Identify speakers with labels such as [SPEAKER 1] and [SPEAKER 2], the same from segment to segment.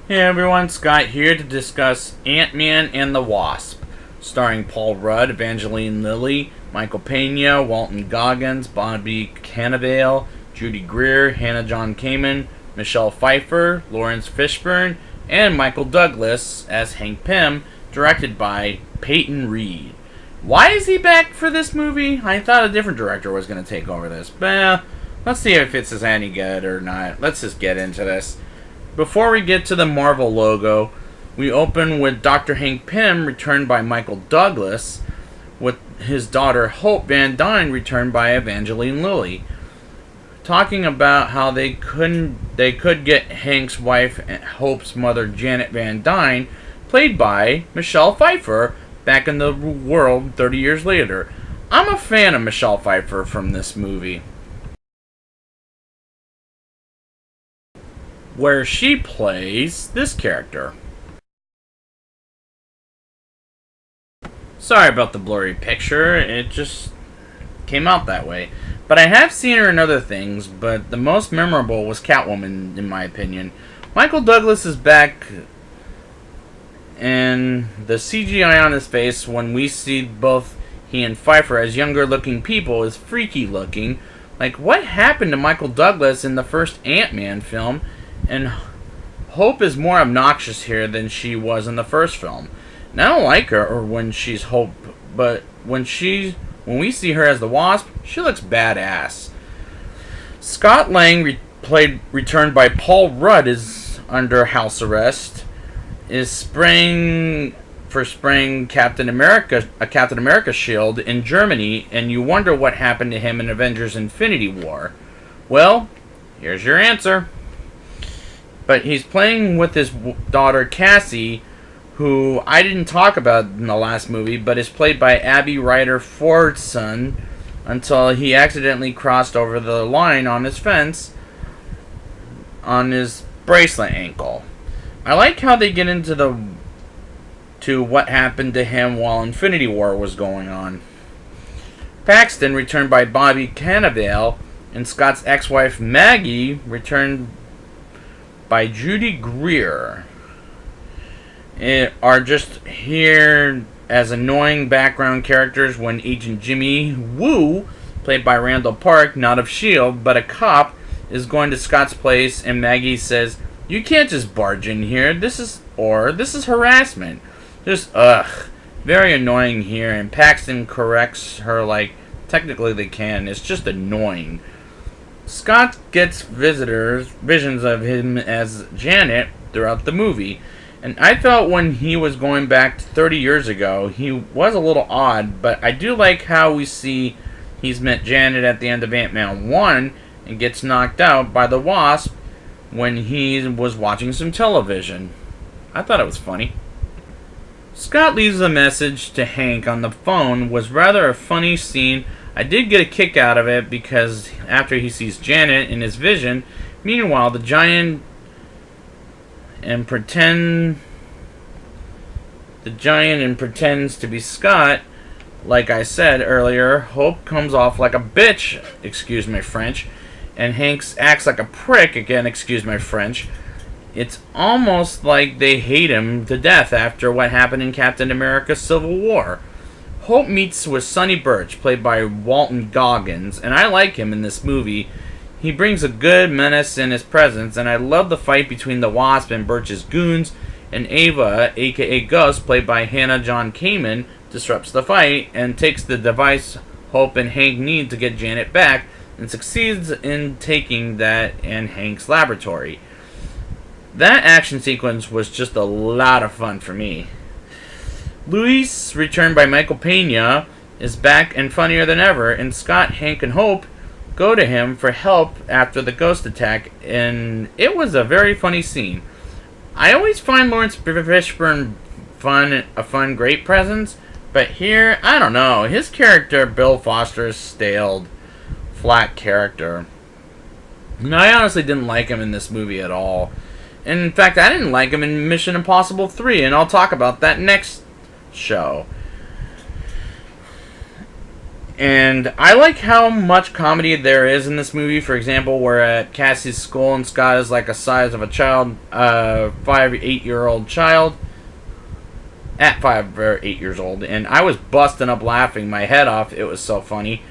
[SPEAKER 1] Hey everyone, Scott here to discuss Ant-Man and the Wasp, starring Paul Rudd, Evangeline Lilly, Michael Pena, Walton Goggins, Bobby Cannavale, Judy Greer, Hannah John Kamen, Michelle Pfeiffer, Lawrence Fishburne, and Michael Douglas as Hank Pym, directed by Peyton Reed. Why is he back for this movie? I thought a different director was going to take over this, but let's see if it's any good or not. Let's just get into this. Before we get to the Marvel logo, we open with Dr. Hank Pym, returned by Michael Douglas, with his daughter Hope Van Dyne, returned by Evangeline Lilly, talking about how they could get Hank's wife, Hope's mother Janet Van Dyne, played by Michelle Pfeiffer, back in the world 30 years later. I'm a fan of Michelle Pfeiffer from this movie, where she plays this character. Sorry about the blurry picture, it just came out that way. But I have seen her in other things, but the most memorable was Catwoman, in my opinion. Michael Douglas is back, and the CGI on his face when we see both he and Pfeiffer as younger looking people is freaky looking. Like, what happened to Michael Douglas in the first Ant-Man film? And Hope is more obnoxious here than she was in the first film. And I don't like her or when she's Hope, but when we see her as the Wasp, she looks badass. Scott Lang, returned by Paul Rudd, is under house arrest. Is spraying Captain America shield in Germany, and you wonder what happened to him in Avengers Infinity War. Well, here's your answer. But he's playing with his daughter Cassie, who I didn't talk about in the last movie, but is played by Abby Ryder Fordson, until he accidentally crossed over the line on his fence on his bracelet ankle. I like how they get into what happened to him while Infinity War was going on. Paxton, returned by Bobby Cannavale, and Scott's ex-wife Maggie, returned by Judy Greer, are just here as annoying background characters when Agent Jimmy Woo, played by Randall Park, not of S.H.I.E.L.D., but a cop, is going to Scott's place, and Maggie says, "You can't just barge in here, this is harassment." Just, very annoying here, and Paxton corrects her like, technically they can, it's just annoying. Scott gets visions of him as Janet throughout the movie, and I felt when he was going back to 30 years ago, he was a little odd, but I do like how we see he's met Janet at the end of Ant-Man 1 and gets knocked out by the Wasp when he was watching some television. I thought it was funny. Scott leaves a message to Hank on the phone was rather a funny scene. I did get a kick out of it because after he sees Janet in his vision, meanwhile the giant pretends to be Scott. Like I said earlier, Hope comes off like a bitch, excuse my French, and Hank acts like a prick, again, excuse my French. It's almost like they hate him to death after what happened in Captain America Civil War. Hope meets with Sonny Birch, played by Walton Goggins, and I like him in this movie. He brings a good menace in his presence, and I love the fight between the Wasp and Birch's goons, and Ava, aka Gus, played by Hannah John Kamen, disrupts the fight and takes the device Hope and Hank need to get Janet back, and succeeds in taking that and Hank's laboratory. That action sequence was just a lot of fun for me. Luis, returned by Michael Pena, is back and funnier than ever, and Scott, Hank, and Hope go to him for help after the ghost attack, and it was a very funny scene. I always find Lawrence Fishburne a fun, great presence, but here, I don't know, his character, Bill Foster, is staled, flat character. And I honestly didn't like him in this movie at all. And in fact, I didn't like him in Mission Impossible 3, and I'll talk about that next show. And I like how much comedy there is in this movie. For example, we're at Cassie's school and Scott is like a size of a child, 8-year-old child. At 5 or 8 years old. And I was busting up laughing my head off. It was so funny.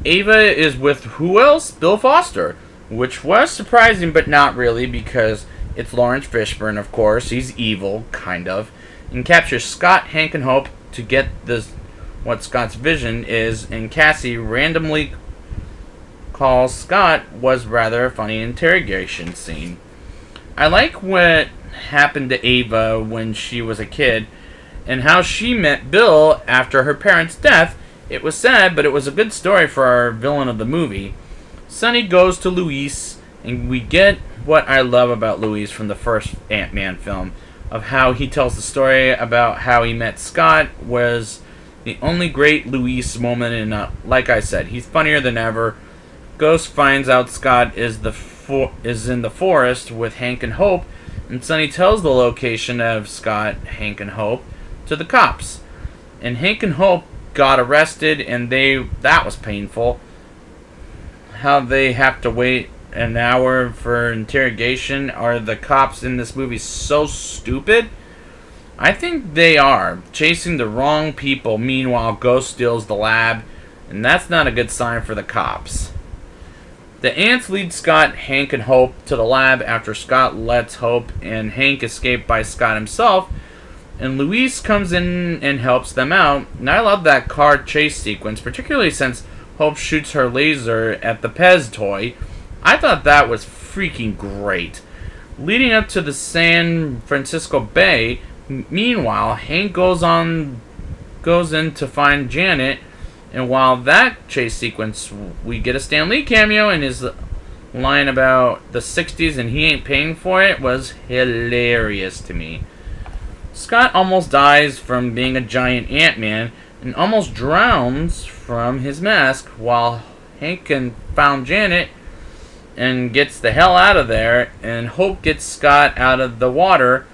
[SPEAKER 1] Ava is with who else? Bill Foster. Which was surprising, but not really, because it's Lawrence Fishburne, of course. He's evil, kind of. And captures Scott, Hank, and Hope to get this, what Scott's vision is. And Cassie randomly calls Scott was rather a funny interrogation scene. I like what happened to Ava when she was a kid and how she met Bill after her parents' death. It was sad, but it was a good story for our villain of the movie. Sonny goes to Luis, and we get what I love about Luis from the first Ant-Man film, of how he tells the story about how he met Scott was the only great Luis moment in like I said, he's funnier than ever. Ghost finds out Scott is in the forest with Hank and Hope, and Sonny tells the location of Scott, Hank, and Hope to the cops. And Hank and Hope got arrested, and that was painful. How they have to wait an hour for interrogation. Are the cops in this movie so stupid? I think they are. Chasing the wrong people, meanwhile Ghost steals the lab, and that's not a good sign for the cops. The ants lead Scott, Hank, and Hope to the lab after Scott lets Hope and Hank escape by Scott himself, and Luis comes in and helps them out. And I love that car chase sequence, particularly since Hope shoots her laser at the Pez toy. I thought that was freaking great. Leading up to the San Francisco Bay, meanwhile, Hank goes in to find Janet, and while that chase sequence, we get a Stan Lee cameo, and his line about the 60s and he ain't paying for it was hilarious to me. Scott almost dies from being a giant Ant-Man and almost drowns from his mask, while Hank found Janet and gets the hell out of there, and Hope gets Scott out of the water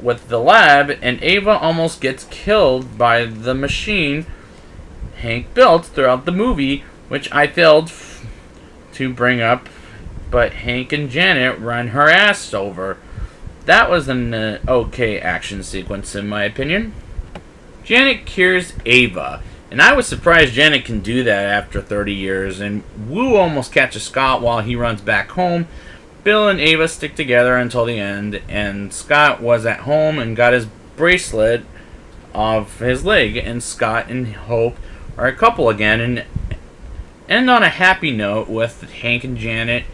[SPEAKER 1] with the lab, and Ava almost gets killed by the machine Hank built throughout the movie, which I failed to bring up, but Hank and Janet run her ass over. That was an okay action sequence in my opinion. Janet cures Ava, and I was surprised Janet can do that after 30 years, and Wu almost catches Scott while he runs back home. Bill and Ava stick together until the end, and Scott was at home and got his bracelet off his leg, and Scott and Hope are a couple again, and end on a happy note with Hank and Janet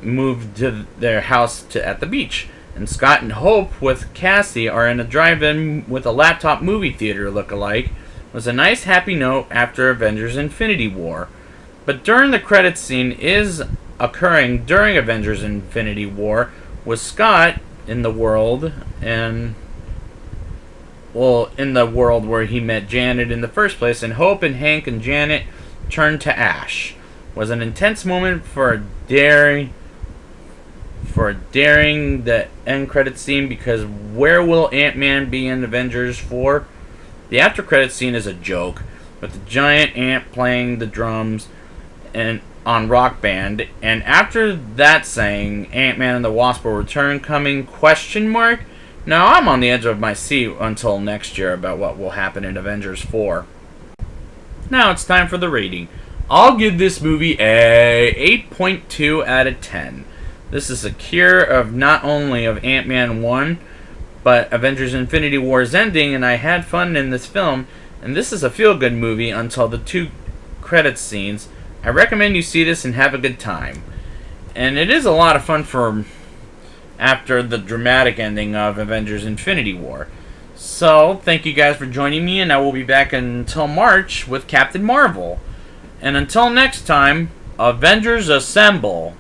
[SPEAKER 1] moved to their house at the beach. And Scott and Hope with Cassie are in a drive-in with a laptop movie theater look-alike. It was a nice happy note after Avengers Infinity War. But during the credits scene is occurring during Avengers Infinity War with Scott in the world in the world where he met Janet in the first place, and Hope and Hank and Janet turned to ash. It was an intense moment for daring the end credits scene, because where will Ant-Man be in Avengers 4? The after credits scene is a joke, with the giant ant playing the drums and on Rock Band, and after that saying Ant-Man and the Wasp will return coming ? Now I'm on the edge of my seat until next year about what will happen in Avengers 4. Now it's time for the rating. I'll give this movie a 8.2 out of 10. This is a cure of not only of Ant-Man 1, but Avengers Infinity War's ending, and I had fun in this film, and this is a feel-good movie until the 2 credits scenes. I recommend you see this and have a good time. And it is a lot of fun for after the dramatic ending of Avengers Infinity War. So, thank you guys for joining me, and I will be back until March with Captain Marvel. And until next time, Avengers Assemble!